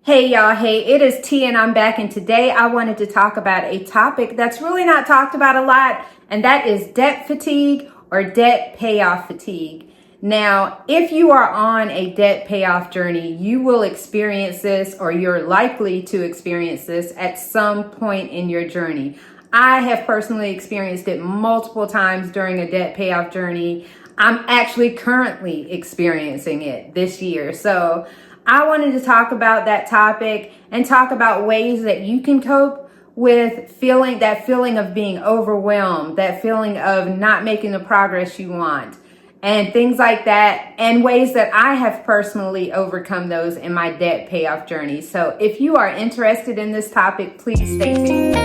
Hey y'all, hey, it is T and I'm back, and today I wanted to talk about a topic that's really not talked about a lot, and that is debt fatigue or debt payoff fatigue. Now, if you are on a debt payoff journey, you will experience this, or you're likely to experience this at some point in your journey. I have personally experienced it multiple times during a debt payoff journey. I'm actually currently experiencing it this year. So I wanted to talk about that topic and talk about ways that you can cope with that feeling of being overwhelmed, that feeling of not making the progress you want, and things like that, and ways that I have personally overcome those in my debt payoff journey. So if you are interested in this topic, please stay tuned.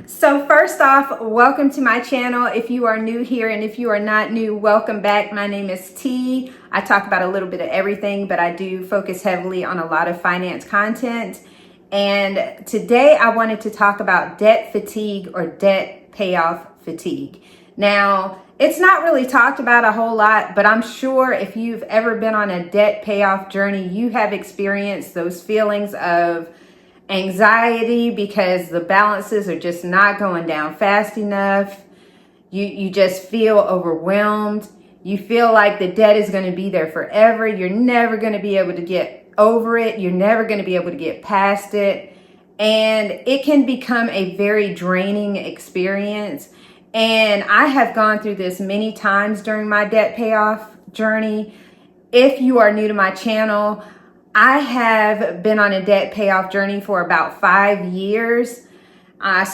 So first off, welcome to my channel. If you are new here, and if you are not new, welcome back. My name is T. I talk about a little bit of everything, but I do focus heavily on a lot of finance content. And today I wanted to talk about debt fatigue or debt payoff fatigue. Now, it's not really talked about a whole lot, but I'm sure if you've ever been on a debt payoff journey, you have experienced those feelings of anxiety because the balances are just not going down fast enough. You just feel overwhelmed. You feel like the debt is going to be there forever. You're never going to be able to get over it. You're never going to be able to get past it. And it can become a very draining experience. And I have gone through this many times during my debt payoff journey. If you are new to my channel, I have been on a debt payoff journey for about 5 years. I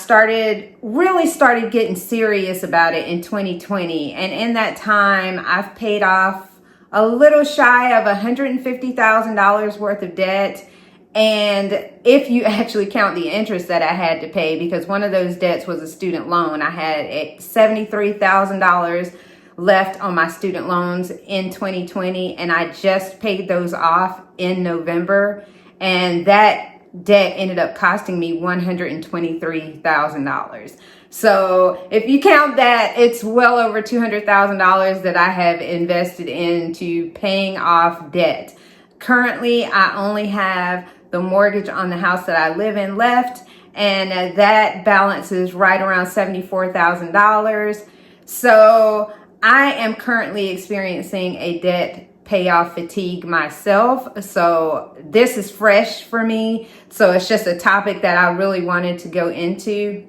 really started getting serious about it in 2020. And in that time, I've paid off a little shy of $150,000 worth of debt. And if you actually count the interest that I had to pay, because one of those debts was a student loan, I had $73,000 left on my student loans in 2020, and I just paid those off in November, and that debt ended up costing me $123,000. So if you count that, it's well over $200,000 that I have invested into paying off debt. Currently, I only have the mortgage on the house that I live in left, and that balance is right around $74,000. So I am currently experiencing a debt payoff fatigue myself. So this is fresh for me. So it's just a topic that I really wanted to go into.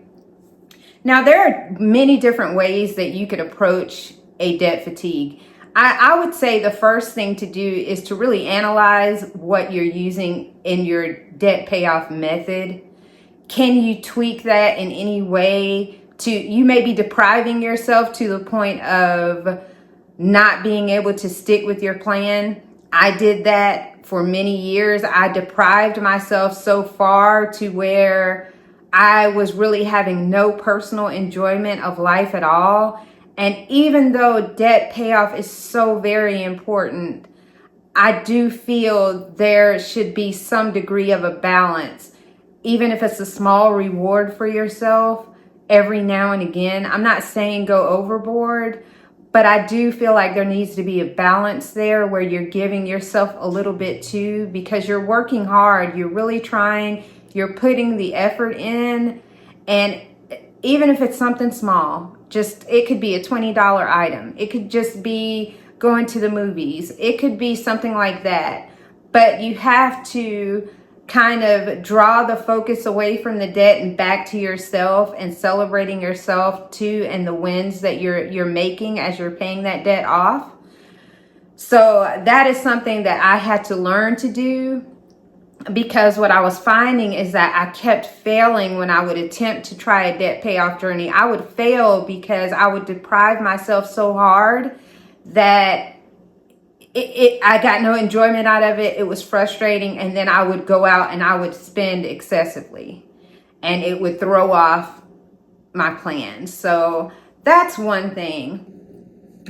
Now, there are many different ways that you could approach a debt fatigue. I would say the first thing to do is to really analyze what you're using in your debt payoff method. Can you tweak that in any way? You may be depriving yourself to the point of not being able to stick with your plan. I did that for many years. I deprived myself so far to where I was really having no personal enjoyment of life at all. And even though debt payoff is so very important, I do feel there should be some degree of a balance, even if it's a small reward for yourself every now and again. I'm not saying go overboard, but I do feel like there needs to be a balance there where you're giving yourself a little bit too, because you're working hard, you're really trying, you're putting the effort in. And even if it's something small, it could be a $20 item. It could just be going to the movies. It could be something like that. But you have to kind of draw the focus away from the debt and back to yourself and celebrating yourself too, and the wins that you're making as you're paying that debt off. So that is something that I had to learn to do, because what I was finding is that I kept failing when I would attempt to try a debt payoff journey. I would fail because I would deprive myself so hard that I got no enjoyment out of it. It was frustrating. And then I would go out and I would spend excessively, and it would throw off my plans. So that's one thing.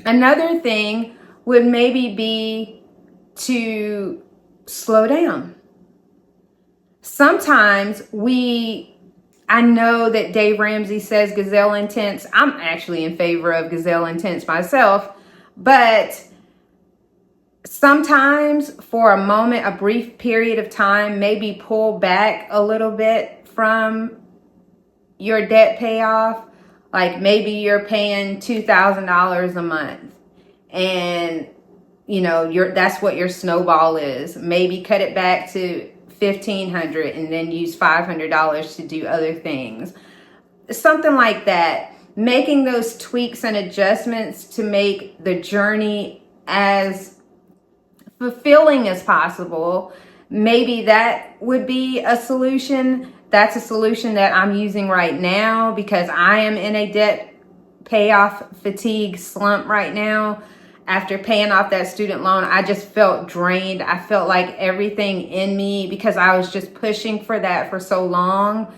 Another thing would maybe be to slow down. Sometimes I know that Dave Ramsey says gazelle intense. I'm actually in favor of gazelle intense myself. But sometimes for a moment, a brief period of time, maybe pull back a little bit from your debt payoff. Like maybe you're paying $2,000 a month, and that's what your snowball is. Maybe cut it back to $1,500 and then use $500 to do other things. Something like that. Making those tweaks and adjustments to make the journey as fulfilling as possible. Maybe that would be a solution. That's a solution that I'm using right now because I am in a debt payoff fatigue slump right now. After paying off that student loan, I just felt drained. I felt like everything in me, because I was just pushing for that for so long,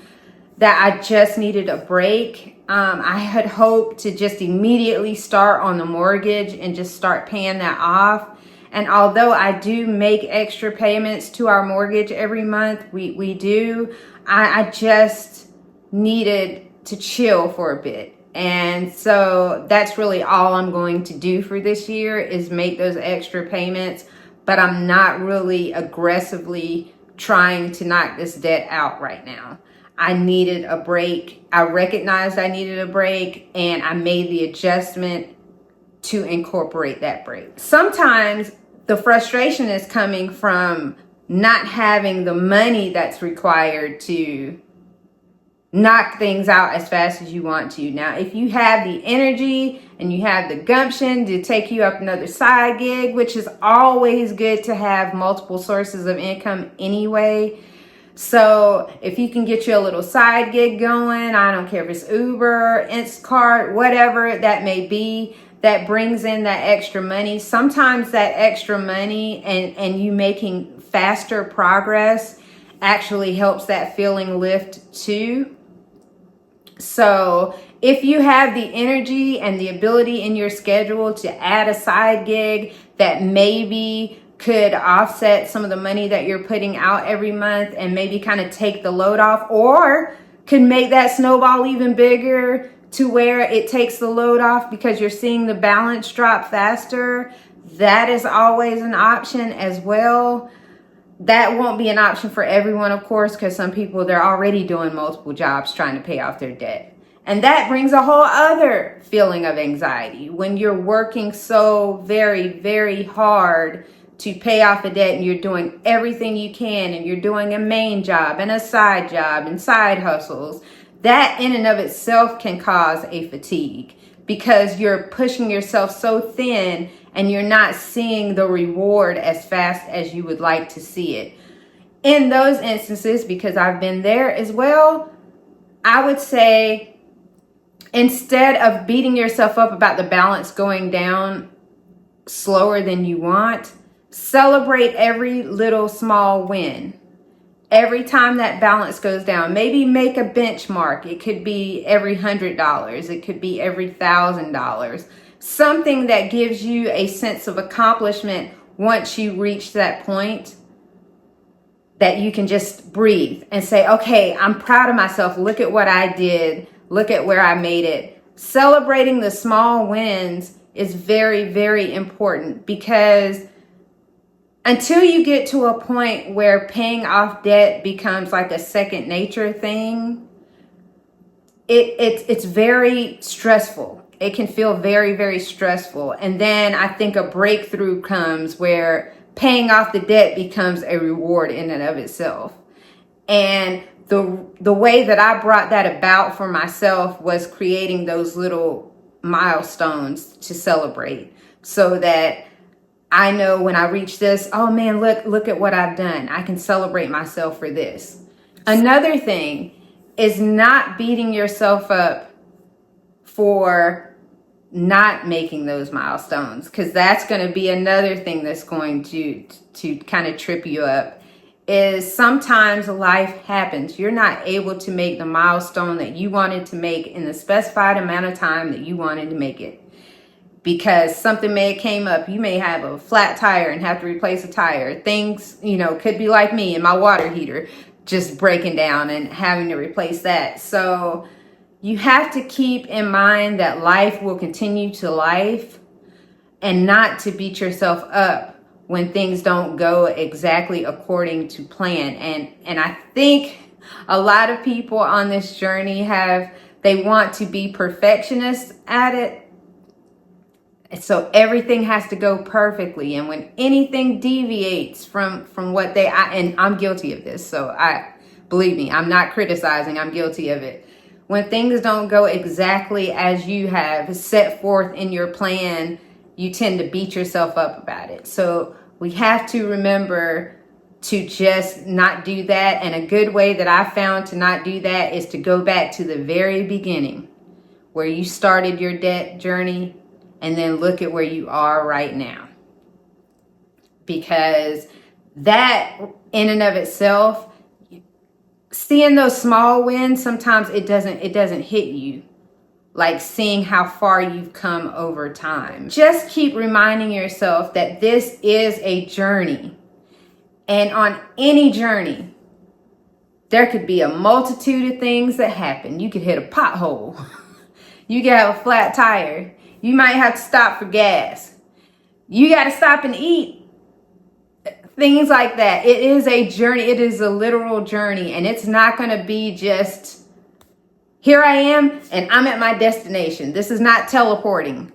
that I just needed a break. I had hoped to just immediately start on the mortgage and just start paying that off. And although I do make extra payments to our mortgage every month, we do, I just needed to chill for a bit. And so that's really all I'm going to do for this year is make those extra payments. But I'm not really aggressively trying to knock this debt out right now. I needed a break. I recognized I needed a break, and I made the adjustment to incorporate that break. Sometimes the frustration is coming from not having the money that's required to knock things out as fast as you want to. Now, if you have the energy and you have the gumption to take you up another side gig, which is always good to have multiple sources of income anyway. So if you can get you a little side gig going, I don't care if it's Uber, Instacart, whatever that may be, that brings in that extra money. Sometimes that extra money and you making faster progress actually helps that feeling lift too. So if you have the energy and the ability in your schedule to add a side gig that maybe could offset some of the money that you're putting out every month and maybe kind of take the load off, or could make that snowball even bigger to where it takes the load off because you're seeing the balance drop faster, that is always an option as well. That won't be an option for everyone, of course, because some people, they're already doing multiple jobs trying to pay off their debt. And that brings a whole other feeling of anxiety when you're working so very, very hard to pay off a debt, and you're doing everything you can, and you're doing a main job and a side job and side hustles. That in and of itself can cause a fatigue because you're pushing yourself so thin and you're not seeing the reward as fast as you would like to see it. In those instances, because I've been there as well, I would say instead of beating yourself up about the balance going down slower than you want, celebrate every little small win. Every time that balance goes down, maybe make a benchmark. It could be every $100. It could be every $1,000. Something that gives you a sense of accomplishment once you reach that point that you can just breathe and say, okay, I'm proud of myself. Look at what I did. Look at where I made it. Celebrating the small wins is very, very important, because until you get to a point where paying off debt becomes like a second nature thing, it's very stressful. It can feel very, very stressful. And then I think a breakthrough comes where paying off the debt becomes a reward in and of itself. And the way that I brought that about for myself was creating those little milestones to celebrate, so that I know when I reach this, oh man, look at what I've done. I can celebrate myself for this. Another thing is not beating yourself up for not making those milestones, because that's going to be another thing that's going to kind of trip you up. Is sometimes life happens. You're not able to make the milestone that you wanted to make in the specified amount of time that you wanted to make it, because something may have came up. You may have a flat tire and have to replace a tire. Things, could be like me and my water heater just breaking down and having to replace that. So you have to keep in mind that life will continue to life. and not to beat yourself up when things don't go exactly according to plan. And I think a lot of people on this journey they want to be perfectionists at it. So everything has to go perfectly. And when anything deviates from what and I'm guilty of this. So believe me, I'm not criticizing, I'm guilty of it. When things don't go exactly as you have set forth in your plan, you tend to beat yourself up about it. So we have to remember to just not do that. And a good way that I found to not do that is to go back to the very beginning where you started your debt journey and then look at where you are right now. Because that in and of itself, seeing those small wins, sometimes it doesn't hit you like seeing how far you've come over time. Just keep reminding yourself that this is a journey. And on any journey, there could be a multitude of things that happen. You could hit a pothole. You could have a flat tire. You might have to stop for gas. You got to stop and eat. Things like that. It is a journey. It is a literal journey. And it's not going to be just, here I am and I'm at my destination. This is not teleporting.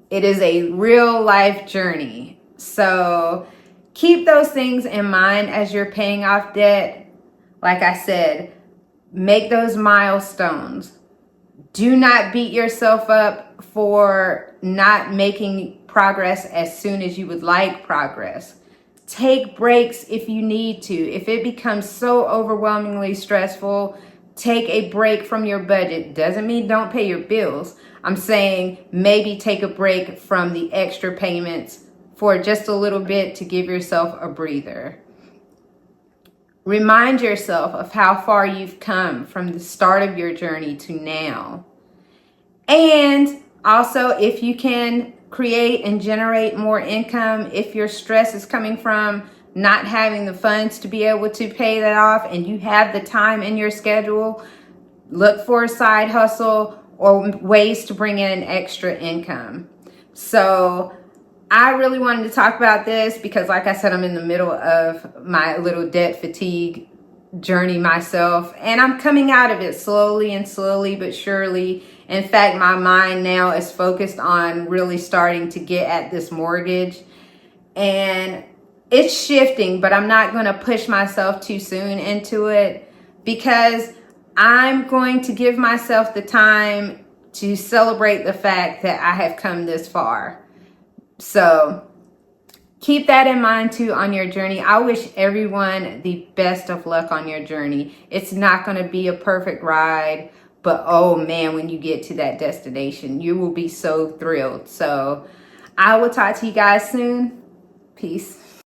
It is a real life journey. So keep those things in mind as you're paying off debt. Like I said, make those milestones. Do not beat yourself up for not making progress as soon as you would like progress. Take breaks if you need to. If it becomes so overwhelmingly stressful, take a break from your budget. Doesn't mean don't pay your bills. I'm saying maybe take a break from the extra payments for just a little bit to give yourself a breather. Remind yourself of how far you've come from the start of your journey to now. And also, if you can create and generate more income, if your stress is coming from not having the funds to be able to pay that off and you have the time in your schedule, look for a side hustle or ways to bring in extra income. So I really wanted to talk about this because, like I said, I'm in the middle of my little debt fatigue journey myself, and I'm coming out of it slowly but surely. In fact, my mind now is focused on really starting to get at this mortgage, and it's shifting, but I'm not going to push myself too soon into it because I'm going to give myself the time to celebrate the fact that I have come this far. So keep that in mind too on your journey. I wish everyone the best of luck on your journey. It's not going to be a perfect ride, but oh man, when you get to that destination, you will be so thrilled. So I will talk to you guys soon. Peace.